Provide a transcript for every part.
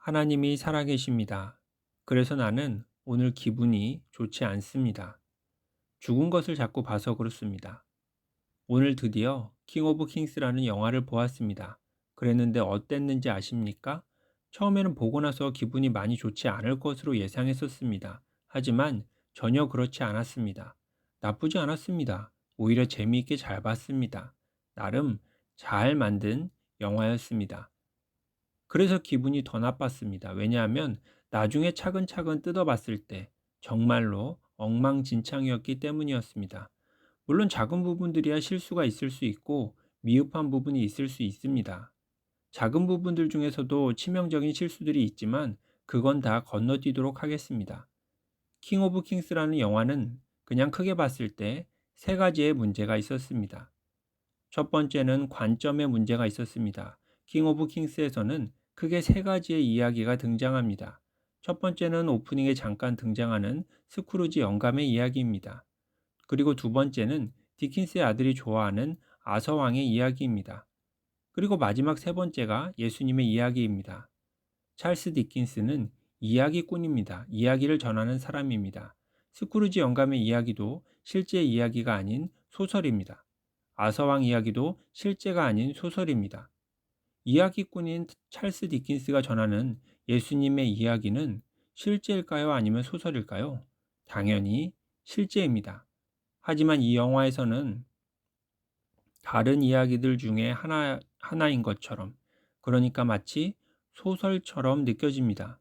하나님이 살아계십니다. 그래서 나는 오늘 기분이 좋지 않습니다. 죽은 것을 자꾸 봐서 그렇습니다. 오늘 드디어 킹 오브 킹스라는 영화를 보았습니다. 그랬는데 어땠는지 아십니까? 처음에는 보고 나서 기분이 많이 좋지 않을 것으로 예상했었습니다. 하지만 전혀 그렇지 않았습니다. 나쁘지 않았습니다. 오히려 재미있게 잘 봤습니다. 나름 잘 만든 영화였습니다. 그래서 기분이 더 나빴습니다. 왜냐하면 나중에 차근차근 뜯어봤을 때 정말로 엉망진창이었기 때문이었습니다. 물론 작은 부분들이야 실수가 있을 수 있고 미흡한 부분이 있을 수 있습니다. 작은 부분들 중에서도 치명적인 실수들이 있지만 그건 다 건너뛰도록 하겠습니다. 킹 오브 킹스라는 영화는 그냥 크게 봤을 때 세 가지의 문제가 있었습니다. 첫 번째는 관점의 문제가 있었습니다. 킹 오브 킹스에서는 크게 세 가지의 이야기가 등장합니다. 첫 번째는 오프닝에 잠깐 등장하는 스크루지 영감의 이야기입니다. 그리고 두 번째는 디킨스의 아들이 좋아하는 아서왕의 이야기입니다. 그리고 마지막 세 번째가 예수님의 이야기입니다. 찰스 디킨스는 이야기꾼입니다. 이야기를 전하는 사람입니다. 스크루지 영감의 이야기도 실제 이야기가 아닌 소설입니다. 아서왕 이야기도 실제가 아닌 소설입니다. 이야기꾼인 찰스 디킨스가 전하는 예수님의 이야기는 실제일까요? 아니면 소설일까요? 당연히 실제입니다. 하지만 이 영화에서는 다른 이야기들 중에 하나인 것처럼, 그러니까 마치 소설처럼 느껴집니다.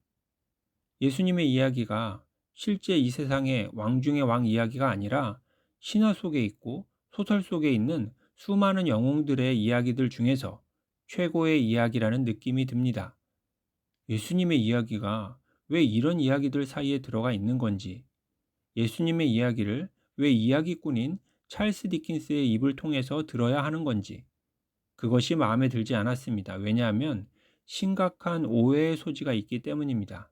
예수님의 이야기가 실제 이 세상의 왕 중의 왕 이야기가 아니라 신화 속에 있고 소설 속에 있는 수많은 영웅들의 이야기들 중에서 최고의 이야기라는 느낌이 듭니다. 예수님의 이야기가 왜 이런 이야기들 사이에 들어가 있는 건지, 예수님의 이야기를 왜 이야기꾼인 찰스 디킨스의 입을 통해서 들어야 하는 건지, 그것이 마음에 들지 않았습니다. 왜냐하면 심각한 오해의 소지가 있기 때문입니다.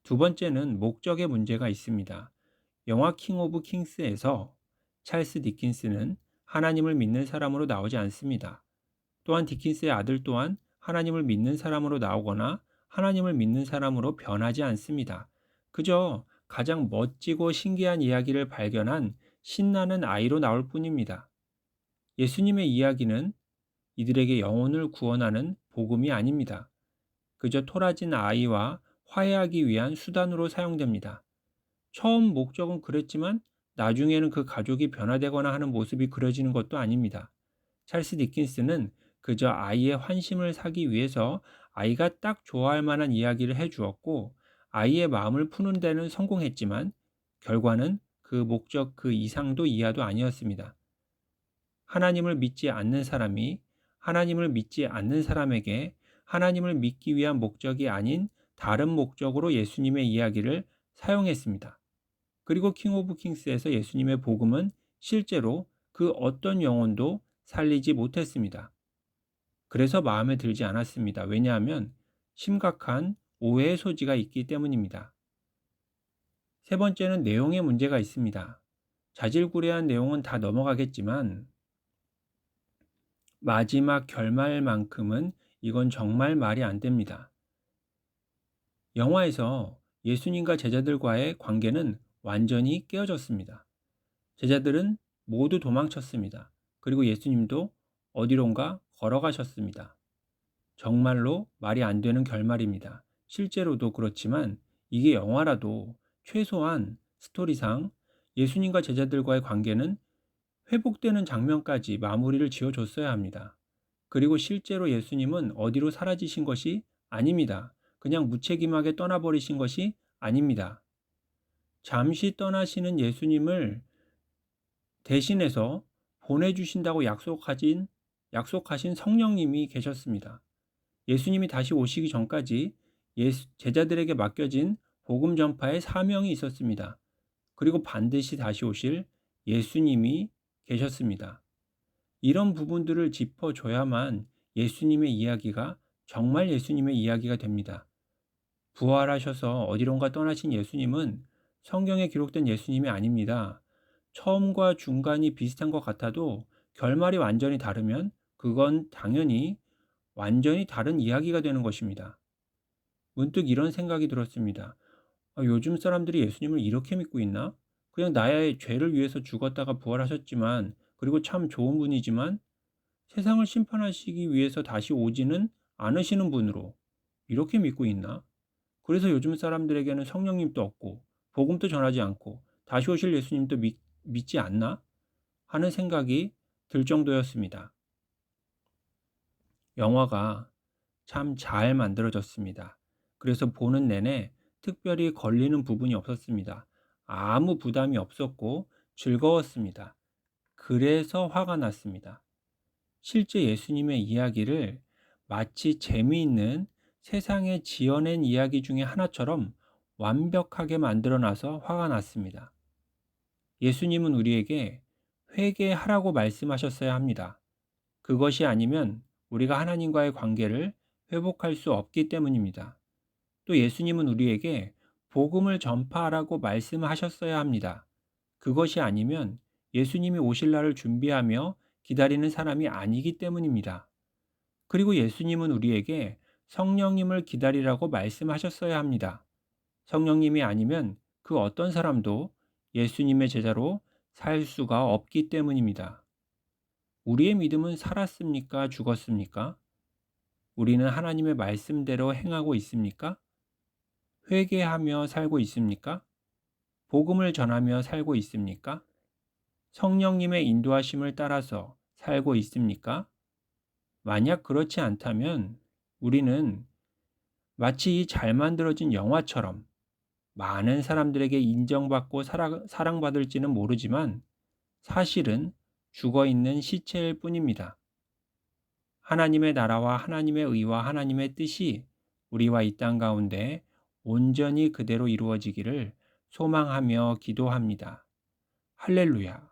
두 번째는 목적의 문제가 있습니다. 영화 킹 오브 킹스에서 찰스 디킨스는 하나님을 믿는 사람으로 나오지 않습니다. 또한 디킨스의 아들 또한 하나님을 믿는 사람으로 나오거나 하나님을 믿는 사람으로 변하지 않습니다. 그저 가장 멋지고 신기한 이야기를 발견한 신나는 아이로 나올 뿐입니다. 예수님의 이야기는 이들에게 영혼을 구원하는 복음이 아닙니다. 그저 토라진 아이와 화해하기 위한 수단으로 사용됩니다. 처음 목적은 그랬지만 나중에는 그 가족이 변화되거나 하는 모습이 그려지는 것도 아닙니다. 찰스 디킨스는 그저 아이의 환심을 사기 위해서 아이가 딱 좋아할 만한 이야기를 해 주었고 아이의 마음을 푸는 데는 성공했지만 결과는 그 목적 그 이상도 이하도 아니었습니다. 하나님을 믿지 않는 사람이 하나님을 믿지 않는 사람에게 하나님을 믿기 위한 목적이 아닌 다른 목적으로 예수님의 이야기를 사용했습니다. 그리고 킹 오브 킹스에서 예수님의 복음은 실제로 그 어떤 영혼도 살리지 못했습니다. 그래서 마음에 들지 않았습니다. 왜냐하면 심각한 오해의 소지가 있기 때문입니다. 세 번째는 내용의 문제가 있습니다. 자질구레한 내용은 다 넘어가겠지만 마지막 결말만큼은 이건 정말 말이 안 됩니다. 영화에서 예수님과 제자들과의 관계는 완전히 깨어졌습니다. 제자들은 모두 도망쳤습니다. 그리고 예수님도 어디론가 걸어가셨습니다. 정말로 말이 안 되는 결말입니다. 실제로도 그렇지만 이게 영화라도 최소한 스토리상 예수님과 제자들과의 관계는 회복되는 장면까지 마무리를 지어줬어야 합니다. 그리고 실제로 예수님은 어디로 사라지신 것이 아닙니다. 그냥 무책임하게 떠나버리신 것이 아닙니다. 잠시 떠나시는 예수님을 대신해서 보내주신다고 약속하신 성령님이 계셨습니다. 예수님이 다시 오시기 전까지 제자들에게 맡겨진 복음 전파의 사명이 있었습니다. 그리고 반드시 다시 오실 예수님이 계셨습니다. 이런 부분들을 짚어줘야만 예수님의 이야기가 정말 예수님의 이야기가 됩니다. 부활하셔서 어디론가 떠나신 예수님은 성경에 기록된 예수님이 아닙니다. 처음과 중간이 비슷한 것 같아도 결말이 완전히 다르면 그건 당연히 완전히 다른 이야기가 되는 것입니다. 문득 이런 생각이 들었습니다. 요즘 사람들이 예수님을 이렇게 믿고 있나? 그냥 나의 죄를 위해서 죽었다가 부활하셨지만, 그리고 참 좋은 분이지만, 세상을 심판하시기 위해서 다시 오지는 않으시는 분으로 이렇게 믿고 있나? 그래서 요즘 사람들에게는 성령님도 없고, 복음도 전하지 않고, 다시 오실 예수님도 믿지 않나? 하는 생각이 들 정도였습니다. 영화가 참 잘 만들어졌습니다. 그래서 보는 내내 특별히 걸리는 부분이 없었습니다. 아무 부담이 없었고 즐거웠습니다. 그래서 화가 났습니다. 실제 예수님의 이야기를 마치 재미있는 세상에 지어낸 이야기 중에 하나처럼 완벽하게 만들어놔서 화가 났습니다. 예수님은 우리에게 회개하라고 말씀하셨어야 합니다. 그것이 아니면 우리가 하나님과의 관계를 회복할 수 없기 때문입니다. 또 예수님은 우리에게 복음을 전파하라고 말씀하셨어야 합니다. 그것이 아니면 예수님이 오실 날을 준비하며 기다리는 사람이 아니기 때문입니다. 그리고 예수님은 우리에게 성령님을 기다리라고 말씀하셨어야 합니다. 성령님이 아니면 그 어떤 사람도 예수님의 제자로 살 수가 없기 때문입니다. 우리의 믿음은 살았습니까? 죽었습니까? 우리는 하나님의 말씀대로 행하고 있습니까? 회개하며 살고 있습니까? 복음을 전하며 살고 있습니까? 성령님의 인도하심을 따라서 살고 있습니까? 만약 그렇지 않다면 우리는 마치 이 잘 만들어진 영화처럼 많은 사람들에게 인정받고 사랑받을지는 모르지만 사실은 죽어 있는 시체일 뿐입니다. 하나님의 나라와 하나님의 의와 하나님의 뜻이 우리와 이 땅 가운데 온전히 그대로 이루어지기를 소망하며 기도합니다. 할렐루야.